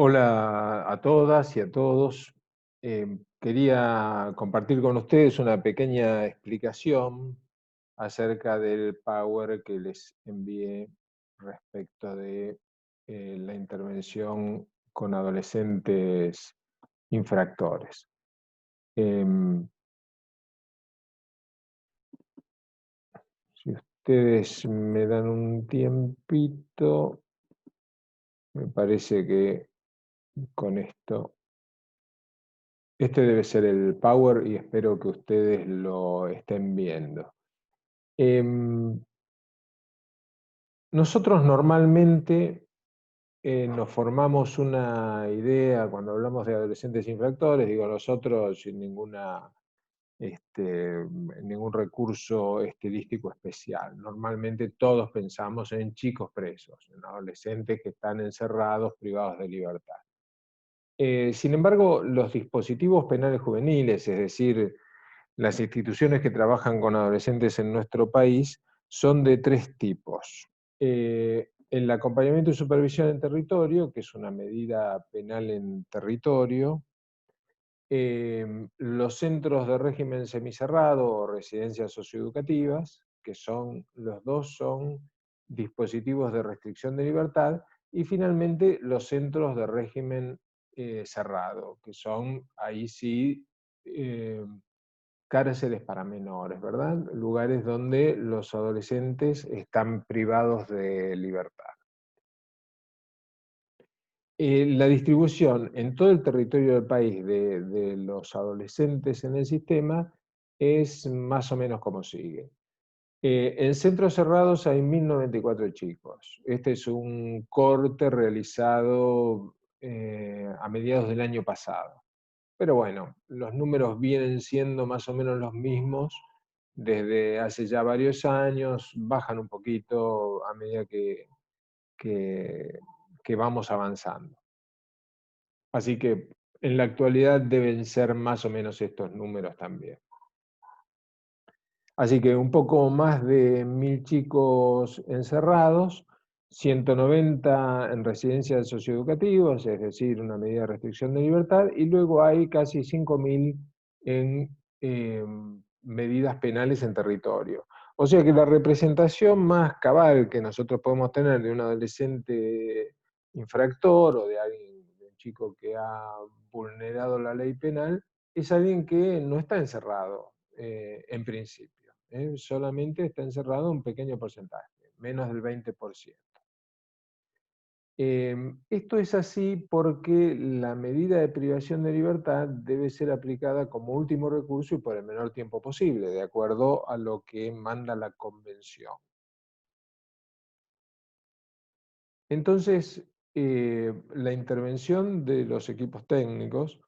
Hola a todas y a todos. Quería compartir con ustedes una pequeña explicación acerca del Power que les envié respecto de la intervención con adolescentes infractores. Em, si ustedes me dan un tiempito, me parece que con esto este debe ser el Power y espero que ustedes lo estén viendo. Em, Nosotros normalmente nos formamos una idea cuando hablamos de adolescentes infractores, digo nosotros sin ningún recurso estilístico especial. Normalmente todos pensamos en chicos presos, en adolescentes que están encerrados, privados de libertad. Sin embargo, los dispositivos penales juveniles, es decir, las instituciones que trabajan con adolescentes en nuestro país, son de tres tipos. El acompañamiento y supervisión en territorio, que es una medida penal en territorio, los centros de régimen semicerrado o residencias socioeducativas, que los dos son dispositivos de restricción de libertad, y finalmente los centros de régimen cerrado, que son ahí sí eh, cárceles para menores, ¿verdad? Lugares donde los adolescentes están privados de libertad. La distribución en todo el territorio del país de los adolescentes en el sistema es más o menos como sigue. En centros cerrados hay 1094 chicos. Este es un corte realizado a mediados del año pasado. Pero bueno, los números vienen siendo más o menos los mismos desde hace ya varios años, bajan un poquito a medida que, que vamos avanzando. Así que en la actualidad deben ser más o menos estos números también. Así que un poco más de 1000 chicos encerrados, 190 en residencias socioeducativas, es decir, una medida de restricción de libertad, y luego hay casi 5000 en medidas penales en territorio. O sea que la representación más cabal que nosotros podemos tener de un adolescente infractor o de alguien, de un chico que ha vulnerado la ley penal, es alguien que no está encerrado en principio. Solamente está encerrado un pequeño porcentaje, menos del 20%. Esto es así porque la medida de privación de libertad debe ser aplicada como último recurso y por el menor tiempo posible, de acuerdo a lo que manda la Convención. Entonces, la intervención de los equipos técnicos,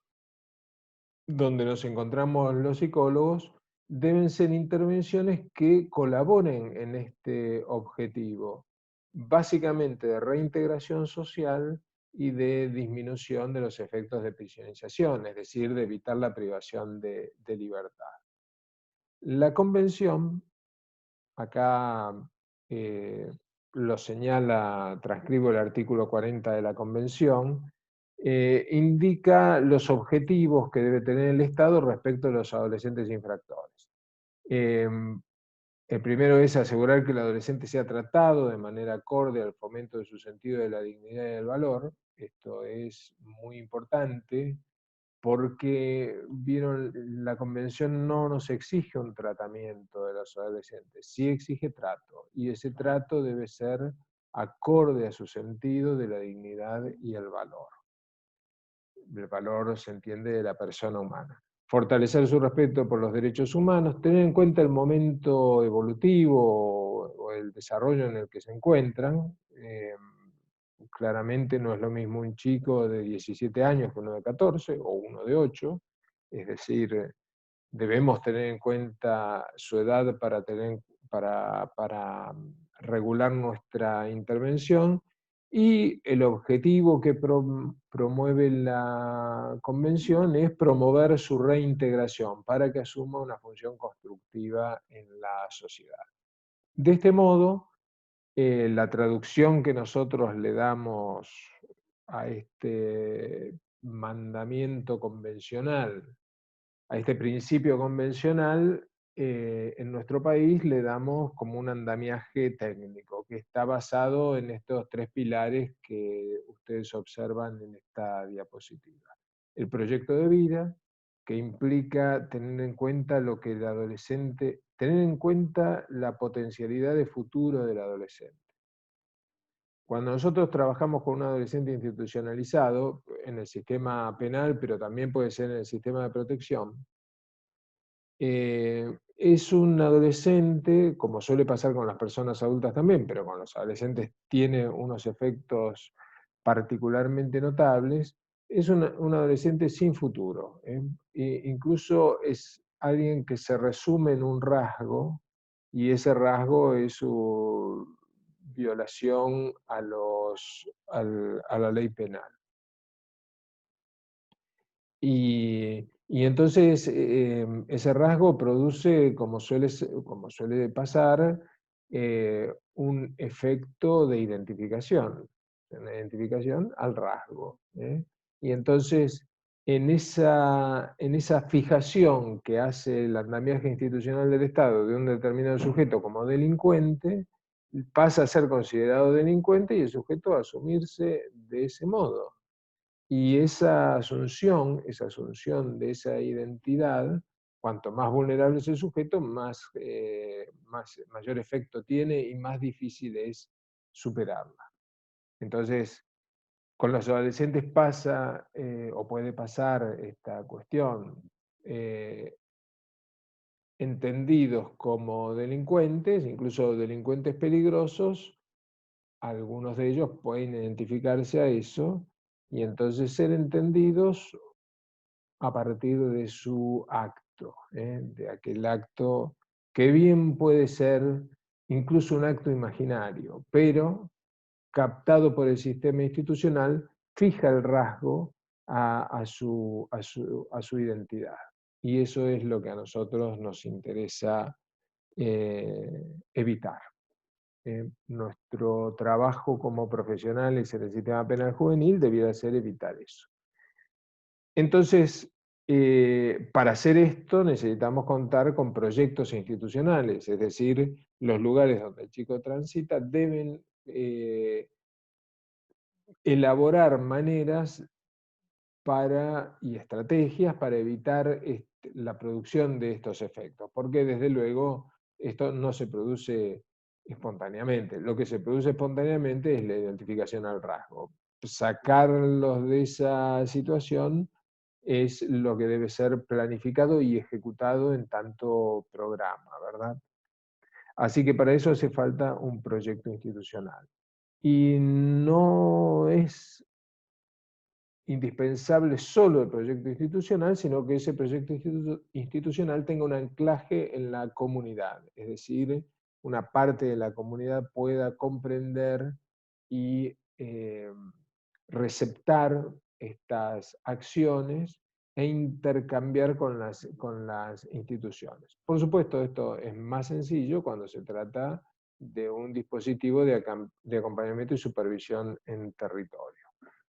donde nos encontramos los psicólogos, deben ser intervenciones que colaboren en este objetivo, básicamente de reintegración social y de disminución de los efectos de prisionerización, es decir, de evitar la privación de libertad. La convención, acá eh, lo señala, transcribo el artículo 40 de la convención, indica los objetivos que debe tener el Estado respecto a los adolescentes infractores. El primero es asegurar que el adolescente sea tratado de manera acorde al fomento de su sentido de la dignidad y del valor. Esto es muy importante porque, vieron, la convención no nos exige un tratamiento de los adolescentes, sí exige trato, y ese trato debe ser acorde a su sentido de la dignidad y el valor. El valor se entiende de la persona humana. Fortalecer su respeto por los derechos humanos, tener en cuenta el momento evolutivo o el desarrollo en el que se encuentran. Claramente no es lo mismo un chico de 17 años que uno de 14 o uno de 8, es decir, debemos tener en cuenta su edad para regular nuestra intervención, y el objetivo que promueve la convención es promover su reintegración para que asuma una función constructiva en la sociedad. De este modo, la traducción que nosotros le damos a este mandamiento convencional, a este principio convencional, en nuestro país le damos como un andamiaje técnico, que está basado en estos tres pilares que ustedes observan en esta diapositiva. El proyecto de vida, que implica tener en cuenta lo que el adolescente, tener en cuenta la potencialidad de futuro del adolescente. Cuando nosotros trabajamos con un adolescente institucionalizado, en el sistema penal, pero también puede ser en el sistema de protección, es un adolescente, como suele pasar con las personas adultas también, pero con los adolescentes tiene unos efectos particularmente notables, es un adolescente sin futuro. Incluso es alguien que se resume en un rasgo, y ese rasgo es su violación a la ley penal. Y entonces ese rasgo produce, como suele pasar, un efecto de identificación, una identificación al rasgo. Y entonces en esa fijación que hace el andamiaje institucional del Estado de un determinado sujeto como delincuente, pasa a ser considerado delincuente y el sujeto a asumirse de ese modo. Y esa asunción de esa identidad, cuanto más vulnerable es el sujeto, mayor efecto tiene y más difícil es superarla. Entonces, con los adolescentes pasa o puede pasar esta cuestión. Entendidos como delincuentes, incluso delincuentes peligrosos, algunos de ellos pueden identificarse a eso y entonces ser entendidos a partir de su acto, de aquel acto que bien puede ser incluso un acto imaginario, pero captado por el sistema institucional, fija el rasgo a su identidad. Y eso es lo que a nosotros nos interesa evitar. Nuestro trabajo como profesionales en el sistema penal juvenil debiera ser evitar eso. Entonces, para hacer esto necesitamos contar con proyectos institucionales, es decir, los lugares donde el chico transita deben elaborar maneras y estrategias para evitar la producción de estos efectos, porque desde luego esto no se produce espontáneamente. Lo que se produce espontáneamente es la identificación al rasgo. Sacarlos de esa situación es lo que debe ser planificado y ejecutado en tanto programa, ¿verdad? Así que para eso hace falta un proyecto institucional. Y no es indispensable solo el proyecto institucional, sino que ese proyecto institucional tenga un anclaje en la comunidad, es decir, una parte de la comunidad pueda comprender y receptar estas acciones e intercambiar con las instituciones. Por supuesto, esto es más sencillo cuando se trata de un dispositivo de acompañamiento y supervisión en territorio.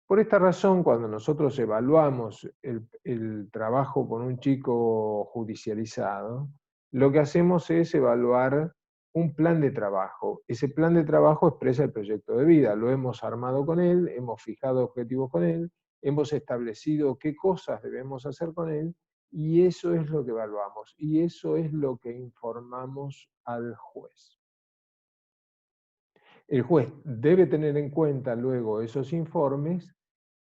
Por esta razón, cuando nosotros evaluamos el trabajo con un chico judicializado, lo que hacemos es evaluar un plan de trabajo. Ese plan de trabajo expresa el proyecto de vida. Lo hemos armado con él, hemos fijado objetivos con él, hemos establecido qué cosas debemos hacer con él, y eso es lo que evaluamos, y eso es lo que informamos al juez. El juez debe tener en cuenta luego esos informes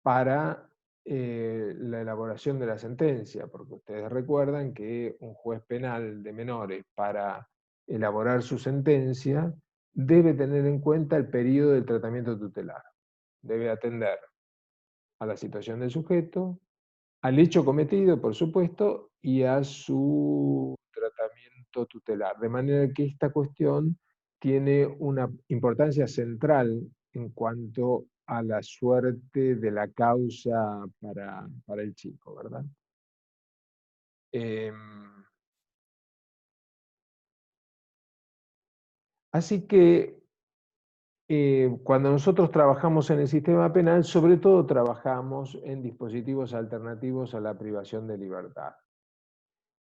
para la elaboración de la sentencia, porque ustedes recuerdan que un juez penal de menores, para elaborar su sentencia, debe tener en cuenta el periodo del tratamiento tutelar. Debe atender a la situación del sujeto, al hecho cometido, por supuesto, y a su tratamiento tutelar. De manera que esta cuestión tiene una importancia central en cuanto a la suerte de la causa para el chico, ¿verdad? Em, Así que Cuando nosotros trabajamos en el sistema penal, sobre todo trabajamos en dispositivos alternativos a la privación de libertad.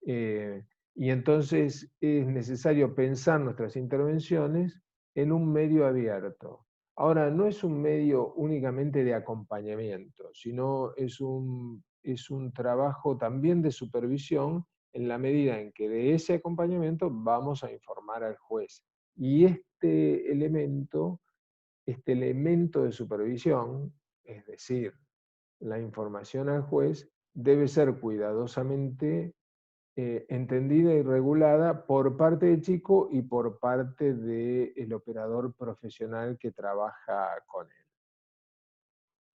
Eh, y entonces es necesario pensar nuestras intervenciones en un medio abierto. Ahora, no es un medio únicamente de acompañamiento, sino es un trabajo también de supervisión en la medida en que de ese acompañamiento vamos a informar al juez. Y este elemento de supervisión, es decir, la información al juez, debe ser cuidadosamente entendida y regulada por parte del chico y por parte del operador profesional que trabaja con él.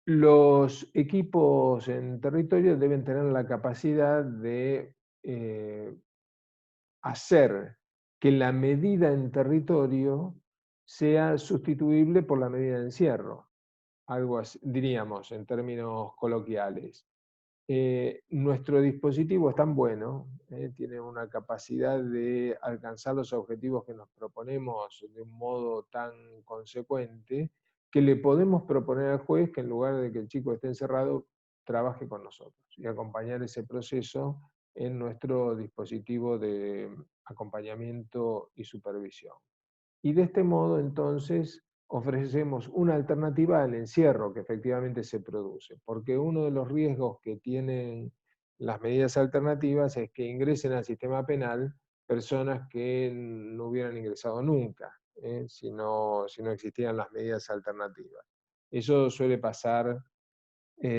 Los equipos en territorio deben tener la capacidad de eh, hacer que la medida en territorio sea sustituible por la medida de encierro, algo así, diríamos en términos coloquiales. Nuestro dispositivo es tan bueno, tiene una capacidad de alcanzar los objetivos que nos proponemos de un modo tan consecuente, que le podemos proponer al juez que en lugar de que el chico esté encerrado, trabaje con nosotros y acompañar ese proceso en nuestro dispositivo de acompañamiento y supervisión. Y de este modo, entonces, ofrecemos una alternativa al encierro que efectivamente se produce, porque uno de los riesgos que tienen las medidas alternativas es que ingresen al sistema penal personas que no hubieran ingresado nunca, si no existieran las medidas alternativas. Eso suele pasar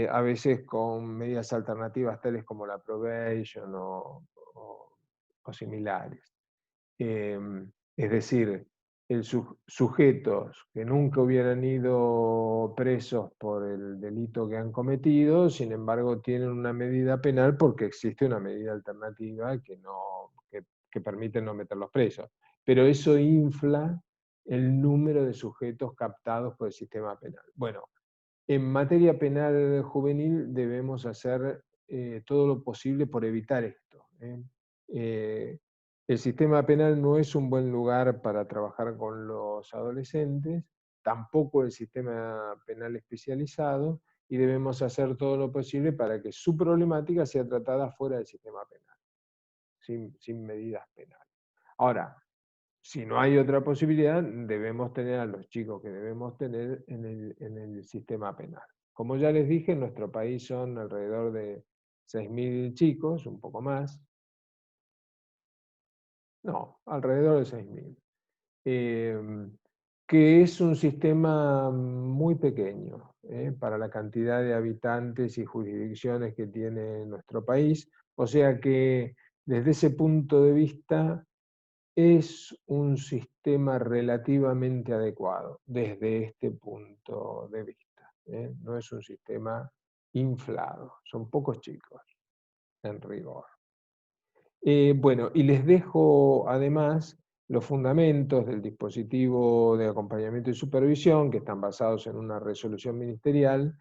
a veces con medidas alternativas tales como la probation o similares. Es decir, sujetos que nunca hubieran ido presos por el delito que han cometido, sin embargo tienen una medida penal porque existe una medida alternativa que permite no meterlos presos. Pero eso infla el número de sujetos captados por el sistema penal. Bueno, en materia penal juvenil debemos hacer todo lo posible por evitar esto. El sistema penal no es un buen lugar para trabajar con los adolescentes, tampoco el sistema penal especializado, y debemos hacer todo lo posible para que su problemática sea tratada fuera del sistema penal, sin medidas penales. Ahora, si no hay otra posibilidad, debemos tener a los chicos que debemos tener en el sistema penal. Como ya les dije, en nuestro país son alrededor de 6.000 chicos, un poco más. No, alrededor de 6.000. Que es un sistema muy pequeño para la cantidad de habitantes y jurisdicciones que tiene nuestro país. O sea que desde ese punto de vista es un sistema relativamente adecuado desde este punto de vista. No es un sistema inflado, son pocos chicos en rigor. Bueno, y les dejo además los fundamentos del dispositivo de acompañamiento y supervisión, que están basados en una resolución ministerial,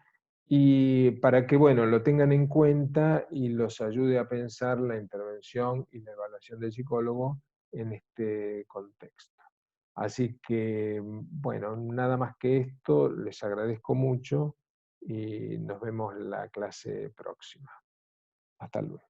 y para que, bueno, lo tengan en cuenta y los ayude a pensar la intervención y la evaluación del psicólogo en este contexto. Así que, bueno, nada más que esto, les agradezco mucho y nos vemos en la clase próxima. Hasta luego.